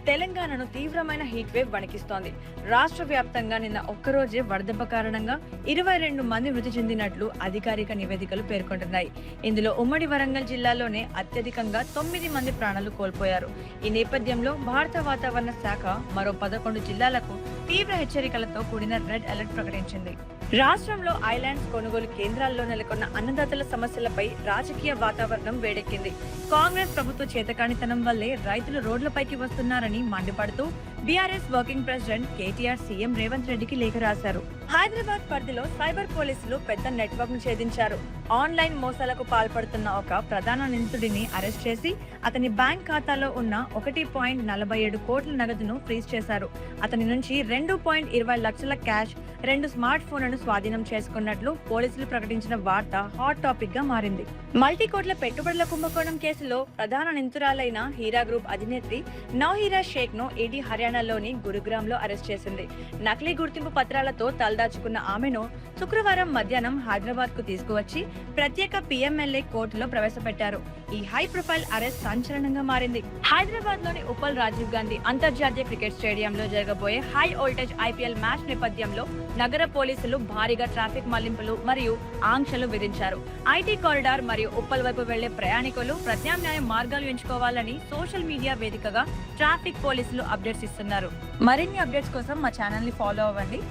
తెలంగాణను తీవ్రమైన heat wave వణికిస్తోంది. రాష్ట్ర వ్యాప్తంగా నిన్న ఒక్కరోజే వడదెబ్బ కారణంగా 22 మంది మృతి చెందినట్లు అధికారిక నివేదికలు పేర్కొంటున్నాయి. ఇందులో ఉమ్మడి వరంగల్ జిల్లాలోనే అత్యధికంగా 9 మంది ప్రాణాలు కోల్పోయారు. ఈ నేపథ్యంలో భారత వాతావరణ శాఖ మరో 11 జిల్లాలకు తీవ్ర హెచ్చరికలతో కూడిన రెడ్ అలర్ట్ ప్రకటించింది. రాష్ట్రంలో ఐలాండ్స్ కొనుగోలు కేంద్రాల్లో నెలకొన్న అన్నదాతల సమస్యలపై రాజకీయ వాతావరణం వేడెక్కింది. కాంగ్రెస్ ప్రభుత్వ చేతకానితనం వల్లే రైతులు రోడ్లపైకి వస్తున్నారని మండిపడుతూ BRS working president KTR CM Revanth రెడ్డికి లేఖ రాశారు. హైదరాబాద్ పరిధిలో సైబర్ పోలీసులు పెద్ద నెట్వర్క్ ను ఛేదించారు. ఆన్లైన్ మోసాలకు పాల్పడుతున్న ఒక ప్రధాన నిందితుడిని అరెస్ట్ చేసి అతని బ్యాంక్ ఖాతాలో ఉన్న 1.47 కోట్ల నగదును ఫ్రీజ్ చేశారు. అతని నుంచి 2.20 లక్షల క్యాష్, 2 స్మార్ట్ ఫోన్లను స్వాధీనం చేసుకున్నట్లు పోలీసులు ప్రకటించిన వార్త హాట్ టాపిక్ గా మారింది. మల్టీ కోట్ల పెట్టుబడుల కుంభకోణం కేసులో ప్రధాన నిందితురాలైన హీరా గ్రూప్ అధినేత్రి నౌహీరా షేక్ ను ఈడీ హర్యానాలోని గురుగ్రామ్ లో అరెస్ట్ చేసింది. నకిలీ గుర్తింపు పత్రాలతో తలదాచుకున్న ఆమెను శుక్రవారం మధ్యాహ్నం హైదరాబాద్ కు తీసుకువచ్చి ప్రత్యేక PMLA కోర్టులో ప్రవేశపెట్టారు. ఈ హై ప్రొఫైల్ అరెస్ట్ సంచలనంగా మారింది. హైదరాబాద్ లోని ఉప్పల్ రాజీవ్ గాంధీ అంతర్జాతీయ క్రికెట్ స్టేడియంలో జరగబోయే హై వోల్టేజ్ IPL మ్యాచ్ నేపథ్యంలో నగర పోలీసులు భారీగా ట్రాఫిక్ మళ్లింపులు మరియు ఆంక్షలు విధించారు. ఐటీ కారిడార్ మరియు ఉప్పల్ వైపు వెళ్లే ప్రయాణికులు ప్రత్యామ్నాయ మార్గాలు ఎంచుకోవాలని సోషల్ మీడియా వేదికగా ట్రాఫిక్ పోలీసులు అప్డేట్స్ ఇస్తున్నారు. మరిన్ని అప్డేట్స్ కోసం మా ఛానల్ ని ఫాలో అవ్వండి.